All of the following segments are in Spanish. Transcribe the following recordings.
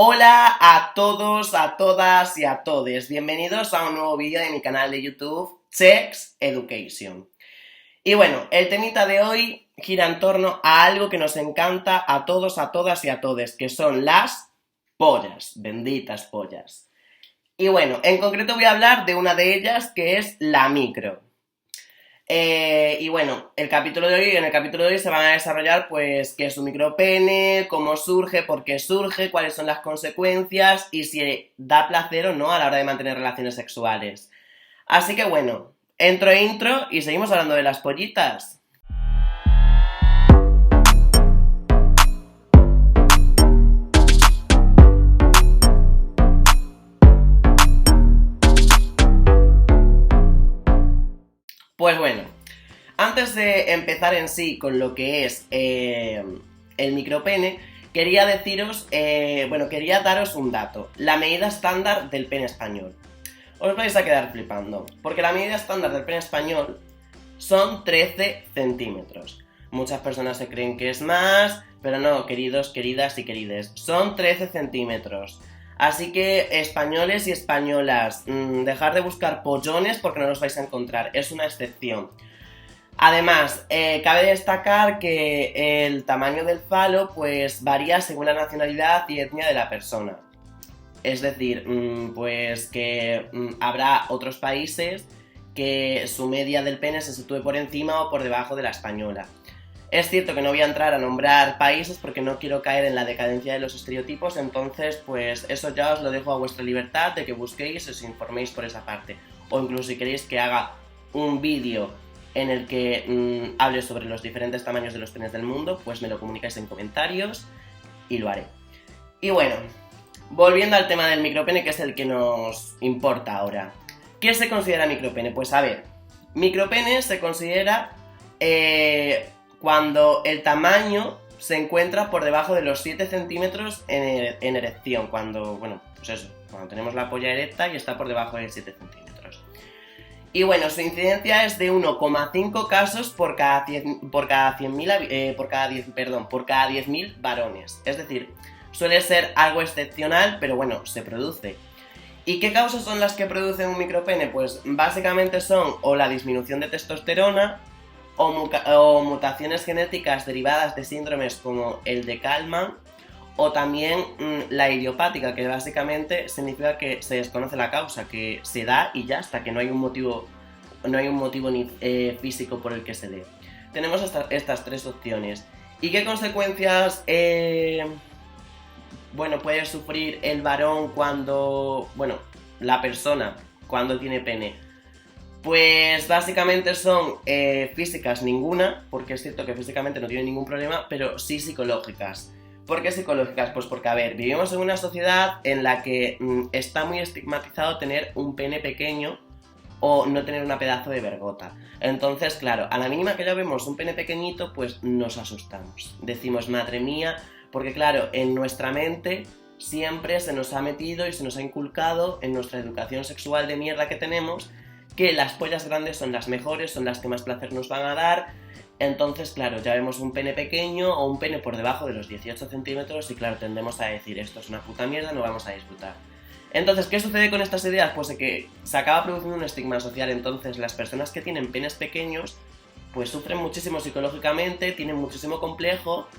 Hola a todos, a todas y a todes. Bienvenidos a un nuevo vídeo de mi canal de YouTube, Sex Education. Y bueno, el temita de hoy gira en torno a algo que nos encanta a todos, a todas y a todes, que son las pollas, benditas pollas. Y bueno, en concreto voy a hablar de una de ellas que es la micro. Y bueno, en el capítulo de hoy se van a desarrollar pues qué es un micropene, cómo surge, por qué surge, cuáles son las consecuencias y si da placer o no a la hora de mantener relaciones sexuales. Así que bueno, intro y seguimos hablando de las pollitas. Pues bueno, antes de empezar en sí con lo que es el micropene, quería daros un dato. La medida estándar del pene español. Os vais a quedar flipando, porque la medida estándar del pene español son 13 centímetros. Muchas personas se creen que es más, pero no, queridos, queridas y querides, son 13 centímetros. Así que, españoles y españolas, dejad de buscar pollones porque no los vais a encontrar, es una excepción. Además, cabe destacar que el tamaño del falo pues varía según la nacionalidad y etnia de la persona. Es decir, pues que habrá otros países que su media del pene se sitúe por encima o por debajo de la española. Es cierto que no voy a entrar a nombrar países porque no quiero caer en la decadencia de los estereotipos, entonces pues eso ya os lo dejo a vuestra libertad de que busquéis y os informéis por esa parte. O incluso si queréis que haga un vídeo en el que hable sobre los diferentes tamaños de los penes del mundo, pues me lo comunicáis en comentarios y lo haré. Y bueno, volviendo al tema del micropene, que es el que nos importa ahora. ¿Qué se considera micropene? Pues a ver, micropene se considera cuando el tamaño se encuentra por debajo de los 7 centímetros en erección, cuando tenemos la polla erecta y está por debajo de 7 centímetros. Y bueno, su incidencia es de 1,5 casos por cada 10.000 varones. Es decir, suele ser algo excepcional, pero bueno, se produce. ¿Y qué causas son las que producen un micropene? Pues básicamente son o la disminución de testosterona o mutaciones genéticas derivadas de síndromes como el de Kallmann o también la idiopática, que básicamente significa que se desconoce la causa, que se da y ya está, que no hay un motivo físico por el que se dé. Tenemos estas tres opciones. ¿Y qué consecuencias puede sufrir el varón la persona cuando tiene pene? Pues básicamente son físicas ninguna, porque es cierto que físicamente no tiene ningún problema, pero sí psicológicas. ¿Por qué psicológicas? Pues porque, a ver, vivimos en una sociedad en la que está muy estigmatizado tener un pene pequeño o no tener una pedazo de vergota. Entonces, claro, a la mínima que ya vemos un pene pequeñito, pues nos asustamos. Decimos, madre mía, porque claro, en nuestra mente siempre se nos ha metido y se nos ha inculcado en nuestra educación sexual de mierda que tenemos que las pollas grandes son las mejores, son las que más placer nos van a dar. Entonces, claro, ya vemos un pene pequeño o un pene por debajo de los 18 centímetros y claro, tendemos a decir, esto es una puta mierda, no vamos a disfrutar. Entonces, ¿qué sucede con estas ideas? Pues que se acaba produciendo un estigma social. Entonces, las personas que tienen penes pequeños pues sufren muchísimo psicológicamente, tienen muchísimo complejo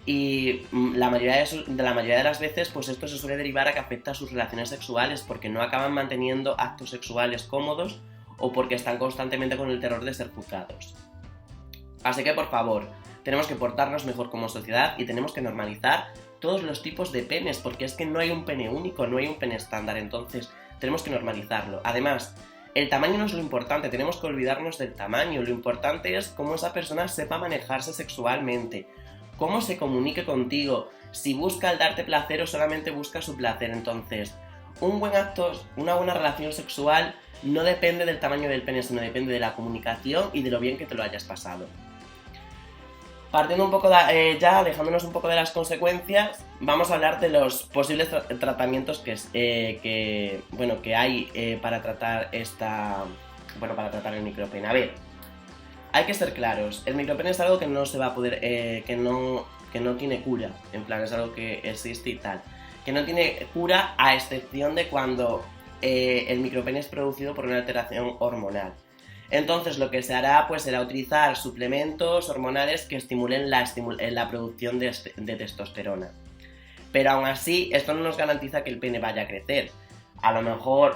y la mayoría de las veces pues esto se suele derivar a que afecta a sus relaciones sexuales porque no acaban manteniendo actos sexuales cómodos o porque están constantemente con el terror de ser juzgados. Así que por favor, tenemos que portarnos mejor como sociedad y tenemos que normalizar todos los tipos de penes, porque es que no hay un pene único, no hay un pene estándar, entonces tenemos que normalizarlo. Además, el tamaño no es lo importante, tenemos que olvidarnos del tamaño, lo importante es cómo esa persona sepa manejarse sexualmente, cómo se comunique contigo, si busca el darte placer o solamente busca su placer. Entonces, un buen acto, una buena relación sexual no depende del tamaño del pene, sino depende de la comunicación y de lo bien que te lo hayas pasado. Partiendo un poco alejándonos un poco de las consecuencias, vamos a hablar de los posibles tratamientos que hay para tratar para tratar el micropene. A ver, hay que ser claros, el micropene es algo que no se va a poder, que no tiene cura, en plan es algo que existe y tal. que no tiene cura a excepción de cuando el micropene es producido por una alteración hormonal. Entonces lo que se hará pues será utilizar suplementos hormonales que estimulen la producción de testosterona. Pero aún así, esto no nos garantiza que el pene vaya a crecer. A lo mejor,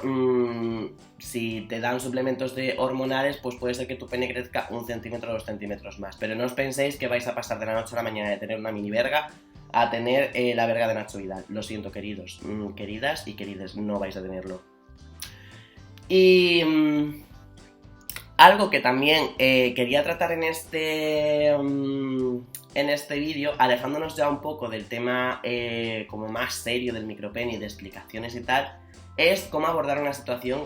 si te dan suplementos hormonales, pues puede ser que tu pene crezca 1 centímetro o 2 centímetros más. Pero no os penséis que vais a pasar de la noche a la mañana de tener una mini verga a tener la verga de Nacho Vidal. Lo siento, queridos, queridas y querides, no vais a tenerlo. Y algo que también quería tratar en este vídeo, alejándonos ya un poco del tema como más serio del micropene y de explicaciones y tal, es cómo abordar una situación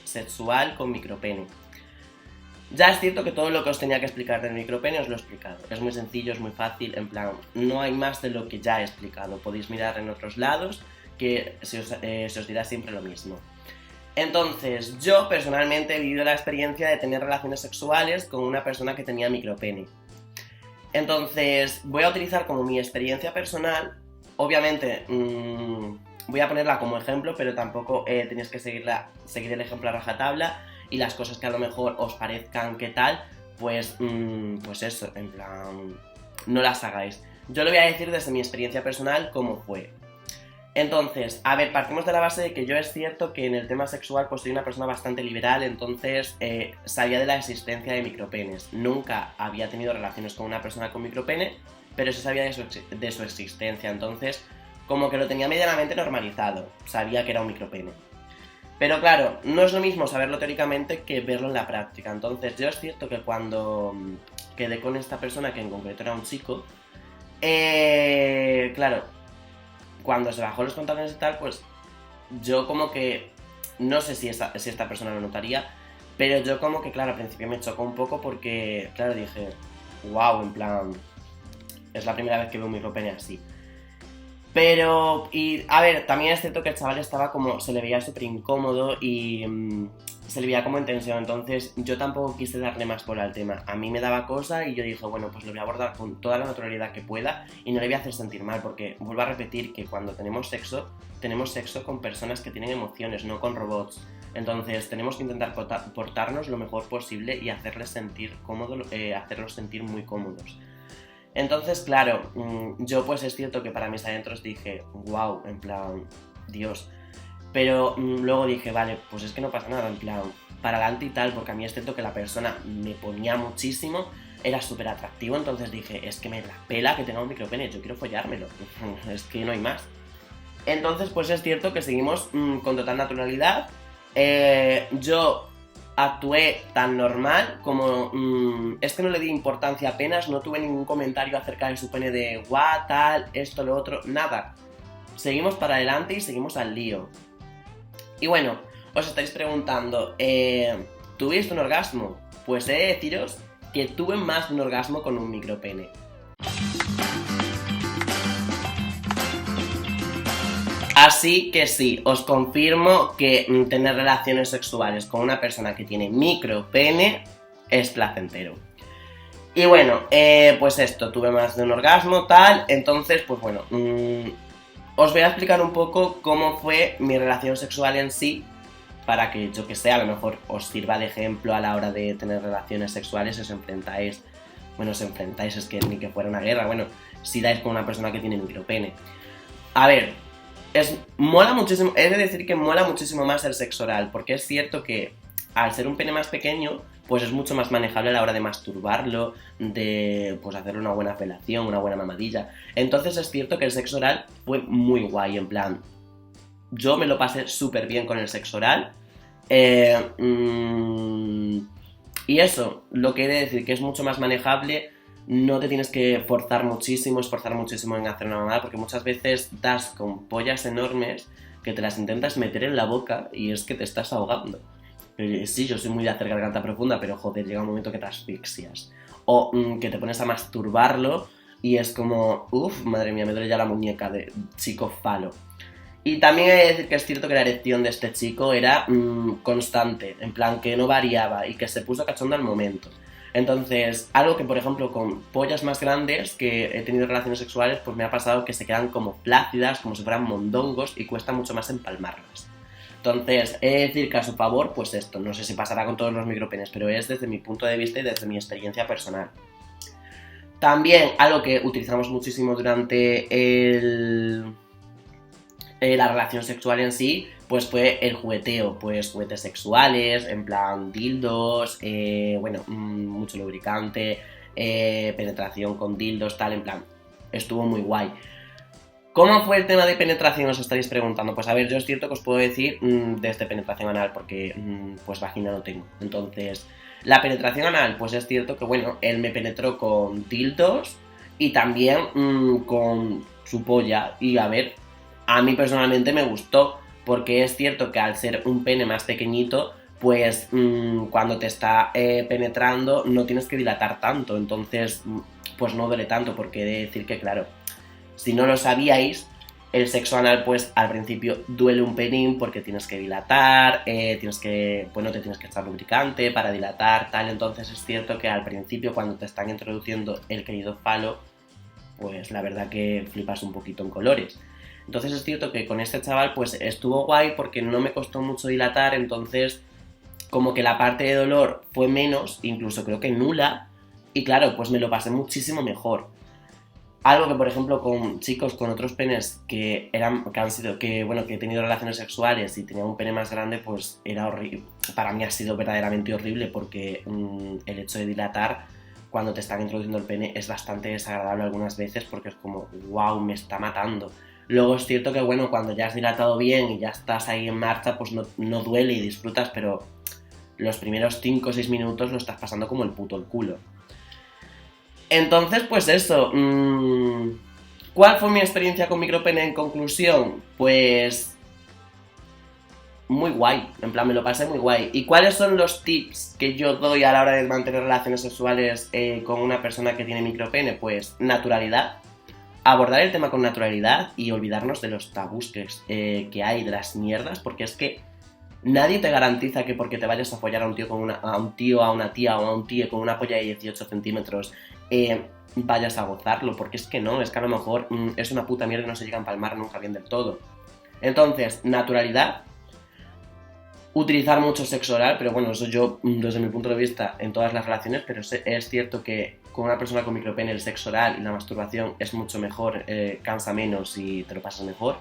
sexual con micropene. Ya es cierto que todo lo que os tenía que explicar del micropene os lo he explicado. Es muy sencillo, es muy fácil, en plan, no hay más de lo que ya he explicado. Podéis mirar en otros lados que se os dirá siempre lo mismo. Entonces, yo personalmente he vivido la experiencia de tener relaciones sexuales con una persona que tenía micropene. Entonces, voy a utilizar como mi experiencia personal, obviamente voy a ponerla como ejemplo, pero tampoco tenéis que seguir el ejemplo a rajatabla, y las cosas que a lo mejor os parezcan que tal, pues eso, en plan, no las hagáis. Yo lo voy a decir desde mi experiencia personal cómo fue. Entonces, a ver, partimos de la base de que yo es cierto que en el tema sexual pues soy una persona bastante liberal, entonces sabía de la existencia de micropenes. Nunca había tenido relaciones con una persona con micropene, pero sí sabía de su existencia, entonces como que lo tenía medianamente normalizado, sabía que era un micropene. Pero claro, no es lo mismo saberlo teóricamente que verlo en la práctica, entonces yo es cierto que cuando quedé con esta persona, que en concreto era un chico, claro, cuando se bajó los pantalones y tal, pues yo como que, no sé si esta persona lo notaría, pero yo como que, claro, al principio me chocó un poco porque, claro, dije, wow, en plan, es la primera vez que veo un micropene así. Pero, y a ver, también es cierto que el chaval estaba como, se le veía súper incómodo y se le veía como en tensión, entonces yo tampoco quise darle más bola al tema. A mí me daba cosa y yo dije, bueno, pues lo voy a abordar con toda la naturalidad que pueda y no le voy a hacer sentir mal, porque vuelvo a repetir que cuando tenemos sexo con personas que tienen emociones, no con robots. Entonces tenemos que intentar portarnos lo mejor posible y hacerles sentir cómodos, hacerlos sentir muy cómodos. Entonces, claro, yo pues es cierto que para mis adentros dije, wow, en plan, Dios. Pero luego dije, vale, pues es que no pasa nada, en plan, para adelante y tal, porque a mí es cierto que la persona me ponía muchísimo, era súper atractivo, entonces dije, es que me la pela que tenga un micropene, yo quiero follármelo, es que no hay más. Entonces, pues es cierto que seguimos con total naturalidad. Yo actué tan normal como... es que no le di importancia apenas, no tuve ningún comentario acerca de su pene de guau, tal, esto, lo otro, nada. Seguimos para adelante y seguimos al lío. Y bueno, os estáis preguntando, ¿tuviste un orgasmo? Pues he de deciros que tuve más de un orgasmo con un micropene. Así que sí, os confirmo que tener relaciones sexuales con una persona que tiene micropene es placentero. Y bueno, pues esto, tuve más de un orgasmo, tal, entonces, pues bueno, os voy a explicar un poco cómo fue mi relación sexual en sí, para que, yo que sé, a lo mejor os sirva de ejemplo a la hora de tener relaciones sexuales, os enfrentáis, es que ni que fuera una guerra, bueno, si dais con una persona que tiene micropene. A ver, mola muchísimo, he de decir que mola muchísimo más el sexo oral, porque es cierto que al ser un pene más pequeño, pues es mucho más manejable a la hora de masturbarlo, de pues hacerle una buena felación, una buena mamadilla. Entonces es cierto que el sexo oral fue muy guay, en plan, yo me lo pasé súper bien con el sexo oral. Y eso, lo que he de decir, que es mucho más manejable. No te tienes que esforzar muchísimo en hacer una mamada, porque muchas veces das con pollas enormes que te las intentas meter en la boca y es que te estás ahogando. Sí, yo soy muy de hacer garganta profunda, pero joder, llega un momento que te asfixias. O que te pones a masturbarlo y es como, uff, madre mía, me duele ya la muñeca de chico falo. Y también he de decir que es cierto que la erección de este chico era constante, en plan que no variaba y que se puso cachondo al momento. Entonces, algo que por ejemplo con pollas más grandes que he tenido relaciones sexuales, pues me ha pasado que se quedan como flácidas, como si fueran mondongos y cuesta mucho más empalmarlas. Entonces, he de decir que a su favor, pues esto, no sé si pasará con todos los micropenes, pero es desde mi punto de vista y desde mi experiencia personal. También algo que utilizamos muchísimo durante la relación sexual en sí, pues fue el jugueteo, pues juguetes sexuales, en plan dildos, mucho lubricante, penetración con dildos, tal, en plan, estuvo muy guay. ¿Cómo fue el tema de penetración? Os estaréis preguntando. Pues a ver, yo es cierto que os puedo decir desde penetración anal, porque pues vagina no tengo. Entonces, la penetración anal, pues es cierto que, bueno, él me penetró con dildos y también con su polla. Y a ver, a mí personalmente me gustó, porque es cierto que al ser un pene más pequeñito, pues cuando te está penetrando no tienes que dilatar tanto. Entonces, pues no duele tanto, porque he de decir que, claro, si no lo sabíais, el sexo anal pues al principio duele un pelín porque tienes que dilatar, te tienes que echar lubricante para dilatar, tal. Entonces es cierto que al principio cuando te están introduciendo el querido falo, pues la verdad que flipas un poquito en colores. Entonces es cierto que con este chaval pues estuvo guay porque no me costó mucho dilatar, entonces como que la parte de dolor fue menos, incluso creo que nula, y claro, pues me lo pasé muchísimo mejor. Algo que, por ejemplo, con chicos con otros penes que he tenido relaciones sexuales y tenía un pene más grande, pues era horrible. Para mí ha sido verdaderamente horrible porque el hecho de dilatar cuando te están introduciendo el pene es bastante desagradable algunas veces porque es como, wow, me está matando. Luego es cierto que, bueno, cuando ya has dilatado bien y ya estás ahí en marcha, pues no duele y disfrutas, pero los primeros 5 o 6 minutos lo estás pasando como el puto el culo. Entonces, pues eso. ¿Cuál fue mi experiencia con micropene en conclusión? Pues muy guay, en plan me lo pasé muy guay. ¿Y cuáles son los tips que yo doy a la hora de mantener relaciones sexuales con una persona que tiene micropene? Pues naturalidad, abordar el tema con naturalidad y olvidarnos de los tabús que hay, de las mierdas, porque es que nadie te garantiza que porque te vayas a follar a un tío, a una tía o a un tío con una polla de 18 centímetros vayas a gozarlo, porque es que no, es que a lo mejor es una puta mierda y no se llega a empalmar nunca bien del todo. Entonces, naturalidad, utilizar mucho sexo oral, pero bueno, eso yo desde mi punto de vista en todas las relaciones, pero es cierto que con una persona con micropene el sexo oral y la masturbación es mucho mejor, cansa menos y te lo pasas mejor.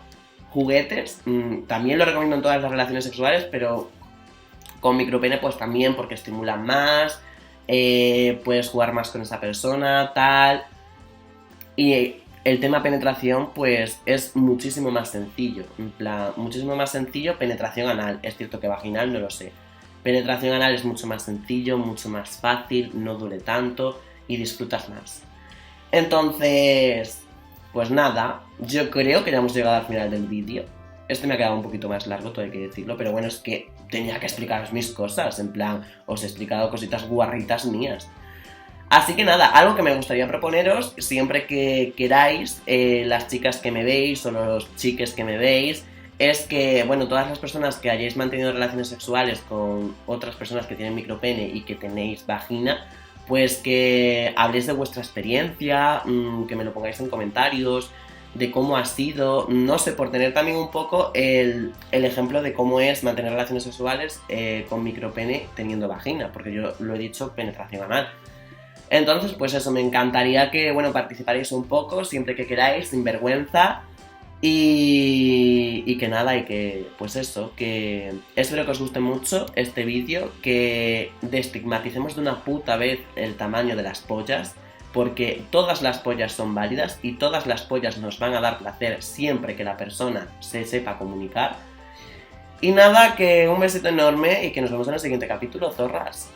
Juguetes, también lo recomiendo en todas las relaciones sexuales, pero con micropene pues también porque estimulan más, puedes jugar más con esa persona, tal. Y el tema penetración pues es muchísimo más sencillo, en plan, muchísimo más sencillo penetración anal, es cierto que vaginal no lo sé. Penetración anal es mucho más sencillo, mucho más fácil, no duele tanto y disfrutas más. Entonces, pues nada, yo creo que ya hemos llegado al final del vídeo. Este me ha quedado un poquito más largo, todo hay que decirlo, pero bueno, es que tenía que explicaros mis cosas, en plan, os he explicado cositas guarritas mías. Así que nada, algo que me gustaría proponeros, siempre que queráis, las chicas que me veis o los chiques que me veis, es que, bueno, todas las personas que hayáis mantenido relaciones sexuales con otras personas que tienen micropene y que tenéis vagina, pues que habléis de vuestra experiencia, que me lo pongáis en comentarios, de cómo ha sido, no sé, por tener también un poco el ejemplo de cómo es mantener relaciones sexuales con micropene teniendo vagina, porque yo lo he dicho, penetración anal. Entonces, pues eso, me encantaría que, bueno, participaréis un poco, siempre que queráis, sin vergüenza. Y que nada, y que, pues eso, que espero que os guste mucho este vídeo, que destigmaticemos de una puta vez el tamaño de las pollas, porque todas las pollas son válidas y todas las pollas nos van a dar placer siempre que la persona se sepa comunicar. Y nada, que un besito enorme y que nos vemos en el siguiente capítulo, zorras.